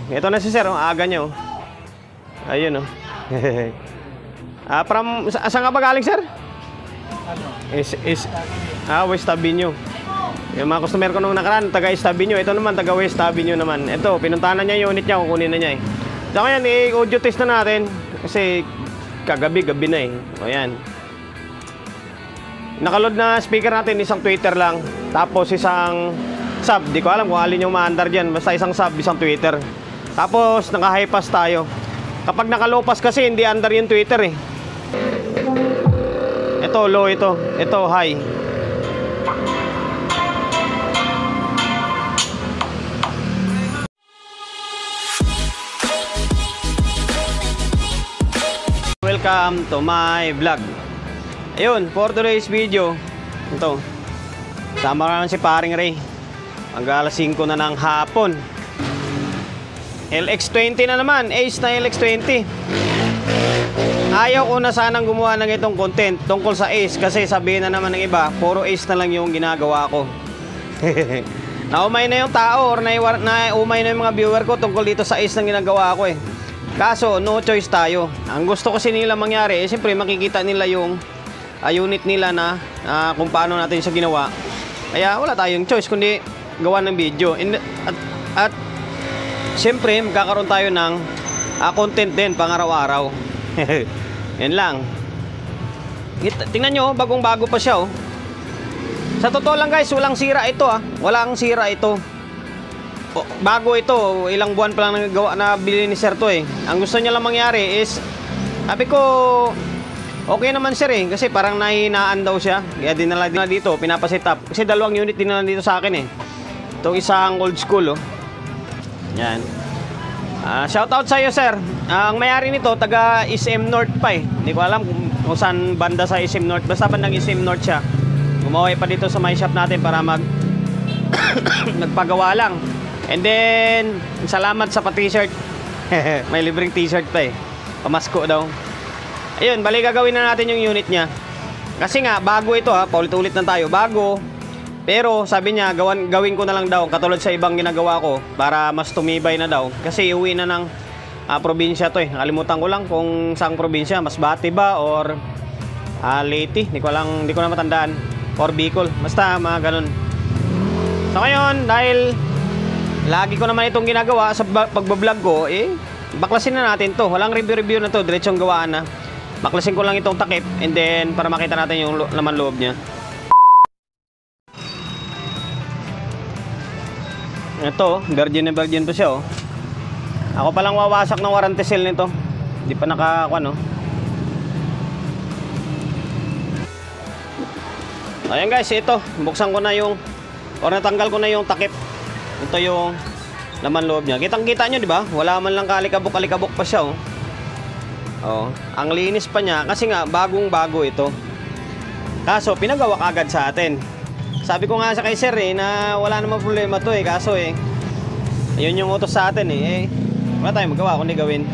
Ito na si sir, oh. Aga niyo. Ayun, oh. Saan ka ba galing, sir? West Avenue. Yung mga customer ko nung nakaraan, taga East Avenue. Ito naman, taga West Avenue naman. Ito, pinuntahan na niya yung unit niya, kukunin na niya eh. So ngayon, i-audio test na natin. Kasi gabi na eh. O yan. Nakaload na speaker natin, isang tweeter lang. Tapos isang sub, di ko alam kung alin yung maandar dyan. Basta isang sub, isang tweeter. Tapos naka-high pass tayo. Kapag naka-low pass kasi, hindi under yung tweeter eh. Ito, low ito. Ito, high. Welcome to my vlog. Ayun, for today's video, ito, sama naman si paring Ray. Hanggang alas 5 na ng hapon. LX20 na naman, Ace na LX20. Ayaw ko na sanang gumawa ng itong content tungkol sa Ace. Kasi sabihin na naman ng iba, puro Ace na lang yung ginagawa ko. Naumay na yung tao or naumay na yung mga viewer ko tungkol dito sa Ace na ginagawa ko eh. Kaso, no choice tayo. Ang gusto kasi nila mangyari, siyempre makikita nila yung unit nila na kung paano natin siya ginawa. Kaya wala tayong choice kundi gawa ng video. At siyempre, magkakaroon tayo ng content din pang araw-araw. Yan lang. Tingnan nyo, bagong-bago pa siya oh. Sa totoo lang guys, walang sira ito ah. Walang sira ito. Bago ito, ilang buwan pa lang nagawa na bili ni sir to eh. Ang gusto niya lang mangyari is, sabi ko, okay naman sir eh, kasi parang nahinaan daw siya. Kaya dinala dito, pinapasit up. Kasi dalawang unit dinala dito sa akin eh. Itong isang old school oh. Yan. Shout out sa iyo sir. Ang may-ari nito, taga SM North pa eh. Hindi ko alam kung saan banda sa SM North. Basta bandang SM North siya. Gumawa pa dito sa my shop natin para nagpagawa lang. And then, salamat sa pa-t-shirt. May libreng t-shirt pa eh. Pamasko daw. Ayun, bali gagawin na natin yung unit niya. Kasi nga, bago ito ha. Paulit-ulit na tayo. Bago. Pero sabi niya, gawin ko na lang daw. Katulad sa ibang ginagawa ko. Para mas tumibay na daw. Kasi uwi na ng probinsya to eh. Nakalimutan ko lang kung saang probinsya. Masbate ba or Leyte. Hindi ko na matandaan. Or Bicol. Basta mga ganun. So ngayon, dahil lagi ko naman itong ginagawa sa pagbablog ko, eh, baklasin na natin to. Walang review na to, diretsong gawaan na. Baklasin ko lang itong takip and then para makita natin yung laman loob niya. Ito, virgin na virgin pa siya oh. Ako palang wawasak ng warranty sale nito. Hindi pa nakakuha no. Ayan guys, ito, buksan ko na yung or natanggal ko na yung takip. Ito yung laman loob niya. Kitang-kita nyo, di ba? Wala man lang kalikabok pa siya, oh. Oh, ang linis pa niya kasi nga bagong-bago ito. Kaso pinagawa kagad sa atin. Sabi ko nga sa kay sir eh na wala namang problema to eh. Kaso eh ayun yung utos sa atin eh. Wala tayong magawa kundi gawin.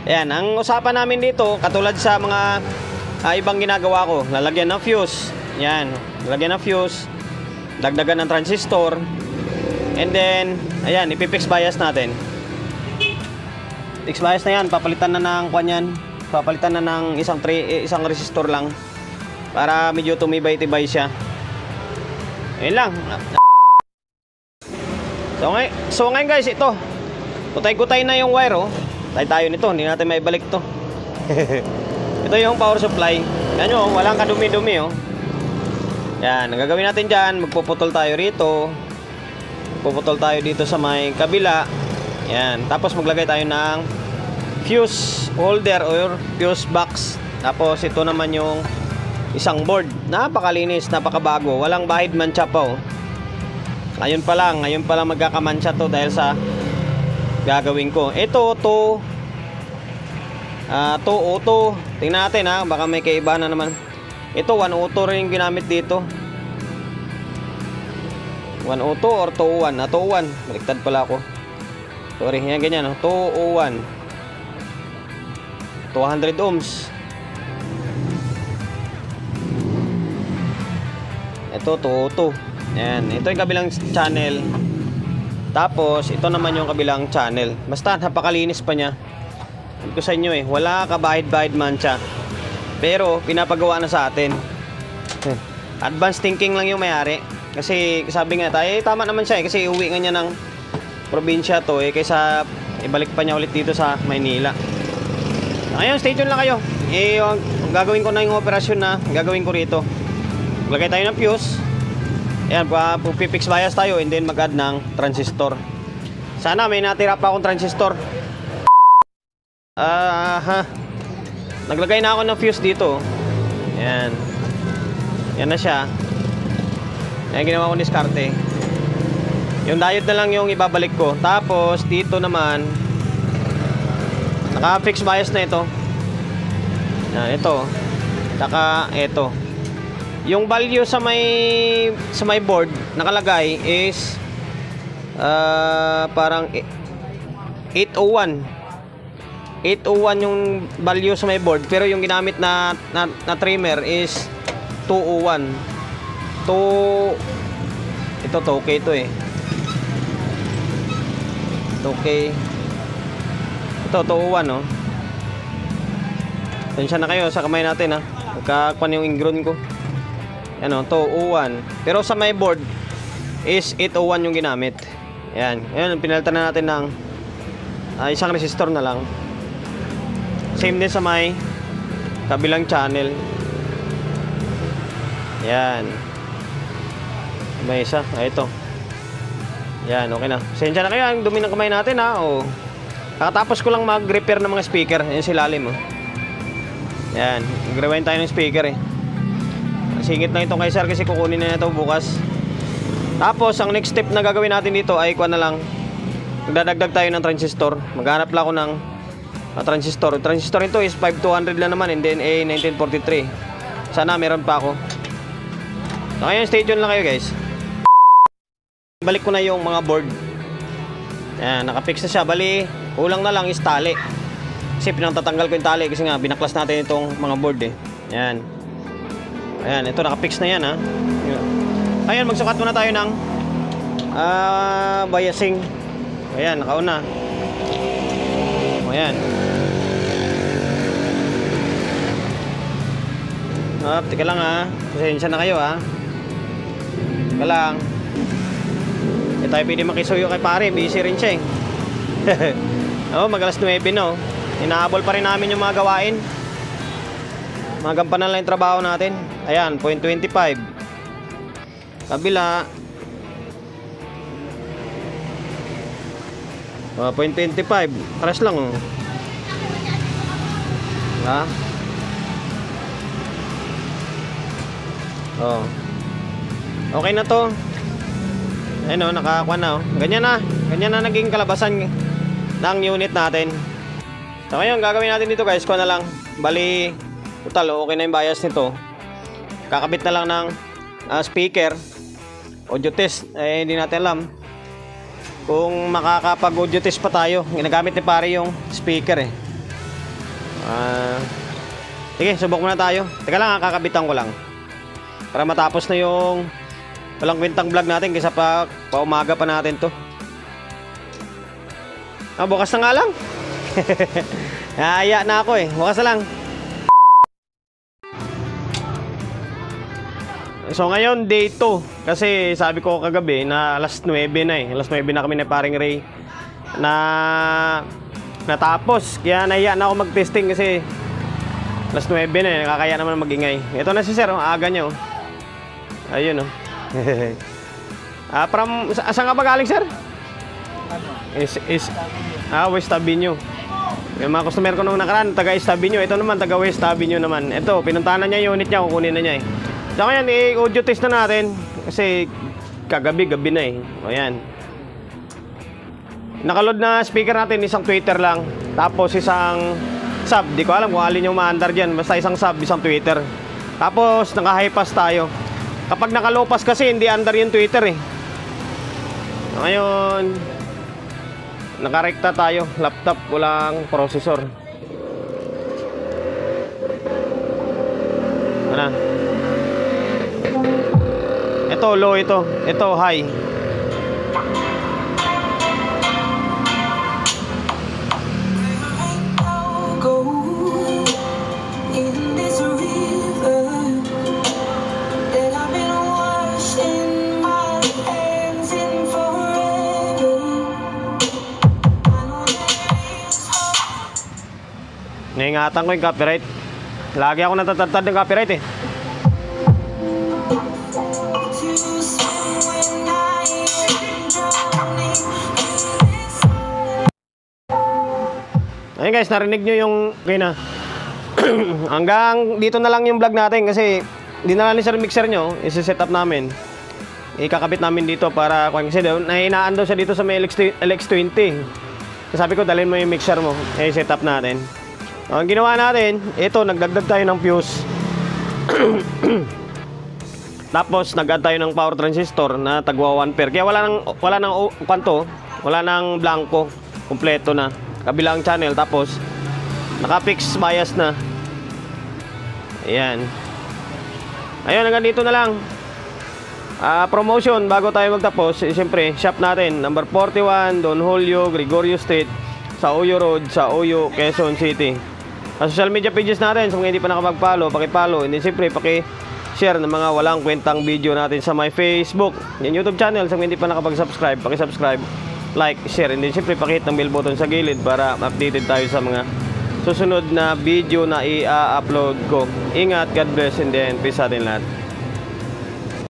Ayan, ang usapan namin dito katulad sa mga ibang ginagawa ko. Lalagyan ng fuse. Yan, lalagyan ng fuse. Dagdagan ng transistor. And then, ayan, ipipix bias natin. Fix bias na yan, papalitan na ng kanyan. Papalitan na ng isang resistor lang. Para medyo tumibay-tibay siya. Ayun lang. So ngayon guys, ito. Kutay-kutay na yung wire oh. Tayo nito, hindi natin maibalik to. Ito yung power supply. Yan nyo, walang kadumi-dumi oh. Yan, ang gagawin natin dyan, magpuputol tayo rito. Puputol tayo dito sa may kabila. Yan, tapos maglagay tayo ng fuse holder or fuse box. Tapos ito naman yung isang board. Napakalinis, napakabago. Walang bahid mancha pa oh. Ngayon pa lang magkakamansya to dahil sa gagawin ko. Ito, to auto. Tingnan natin ha, baka may kaiba na naman. Ito 1 auto rin yung ginamit dito. 1 auto or 201. 201. Baliktad pala ako. Sorry, yan ganyan. 201. 200 ohms. Ito 202. Yan. Ito yung kabilang channel. Tapos, ito naman yung kabilang channel. Basta, napakalinis pa niya. Sabi ko sa inyo wala kabahid-bahid mancha. Pero, pinapagawa na sa atin. Advanced thinking lang yung may-ari. Kasi, sabi nga tayo, tama naman siya kasi uwi nga niya ng probinsya to kaysa ibalik pa niya ulit dito sa Maynila. Ngayon, stay tuned lang kayo. Yung gagawin ko na yung operasyon na gagawin ko rito. Lagay tayo ng fuse. Ayan, pupipix bias tayo and then mag-add ng transistor. Sana may natira pa akong transistor. Naglagay na ako ng fuse dito. Ayan. Yan na siya. Ayan, ginawa ko diskarte. Yung diode na lang yung ibabalik ko. Tapos, dito naman, naka-fix bias na ito. Ayan, ito. Saka, ito. Yung value sa may board nakalagay is parang 801 yung value sa may board, pero yung ginamit na trimmer is 201. Ito 2K to 2K. Ito 201 no. Tensya na kayo sa kamay natin nagkakuan yung ingron ko. Ano, 201. Pero sa my board is 801 yung ginamit. Ayan. Ayan, pinalitan na natin ng isang resistor na lang. Same din sa may kabilang channel. Ayan. May isa. Ito. Ayan, okay na. Sensya na kayo, ang dumi ng kamay natin kakatapos ko lang mag-repair ng mga speaker. Ayan si lalim Ayan, mag-rewind tayo ng speaker singit lang itong kay sir kasi kukunin na ito bukas. Tapos ang next step na gagawin natin dito ay kuha na lang, magdadagdag tayo ng transistor. Maghanap lang ako ng transistor. Transistor nito is 5200 lang naman and then 1943. Sana meron pa ako. So ngayon, stay tuned lang kayo guys. Balik ko na yung mga board. Ayan, nakapix na siya. Bali, kulang na lang is tali. Kasi pinangtatanggal ko yung tali kasi nga binaklas natin itong mga board Ayan. Ayan, ito nakapix na yan Ayan, magsukat muna tayo ng biasing. Ayan, nakauna. Ayan. Tika lang pasensya na kayo Tika lang. Tayo pwede makisuyo kay pare, busy rin siya mag-alas 9 no. Inaabol pa rin namin yung mga gawain. Magampanan lang yung trabaho natin. Ayan, 0.25. Kabila 0.25. Paras lang okay na to. Ayun nakakuha na Ganyan na naging kalabasan ng unit natin. So ngayon, gagawin natin dito guys, kuha na lang. Bali, total okay na yung bias nito. Kakabit na lang ng speaker. Audio test, hindi natin alam kung makakapag audio test pa tayo. Ginagamit ni pare yung speaker sige, subok muna tayo. Teka lang, kakabitan ko lang para matapos na yung walang kwentang vlog natin kaysa pa umaga pa natin to. Bukas na nga lang. Haya na ako bukas na lang. So ngayon day 2 kasi sabi ko kagabi na alas 9 na alas 9 na kami na paring Ray na natapos, kaya nahiya na ako mag-testing kasi alas 9 na nakakaya naman magingay. Ito na si sir, aga niya ayun saan ka ba galing sir? West Avenue. Yung mga customer ko nung nakaraan taga East Avenue, ito naman taga West Avenue naman. Ito, pinuntahan na niya yung unit niya, kukunin na niya So ngayon, audio test na natin kasi gabi na Ayan. Nakaload na speaker natin, isang tweeter lang. Tapos isang sub, di ko alam kung alin yung maandar dyan. Basta isang sub, isang tweeter. Tapos naka-high pass tayo. Kapag naka-low pass kasi hindi under yung tweeter Ngayon, nakarekta tayo. Laptop, walang processor. Ano? Ito low, ito high. Naingatan ko yung copyright. Lagi ako natatad ng copyright eh. Ayun guys, narinig nyo yung kina. Hanggang dito na lang yung vlog natin kasi hindi na lang yung mixer nyo, isi-set up namin. Ikakabit namin dito para kasi nahinaan daw siya dito sa may LX20. Sabi ko dalhin mo yung mixer mo, set up natin. Ang ginawa natin, ito nagdagdag tayo ng fuse. Tapos nag-add tayo ng power transistor na tagwa 1 pair. Kaya wala nang kanto, wala nang blanco, kumpleto na. Kabilang channel, tapos naka-fix bias na. Ayan. Ayun, hanggang dito na lang. Promotion bago tayo magtapos. Siyempre, shop natin, number 41 Don Julio Gregorio Street, sa Oyo Road, sa Oyo, Quezon City. Sa social media pages natin, sa mga hindi pa nakapag-follow, paki-follow. Hindi, siyempre, paki-share ng mga walang kwentang video natin sa my Facebook, yung YouTube channel. Sa mga hindi pa nakapag-subscribe, paki-subscribe, like, share, and then siyempre pakihit ng bell button sa gilid para updated tayo sa mga susunod na video na i-upload ko. Ingat, God bless, and then peace sa atin lahat.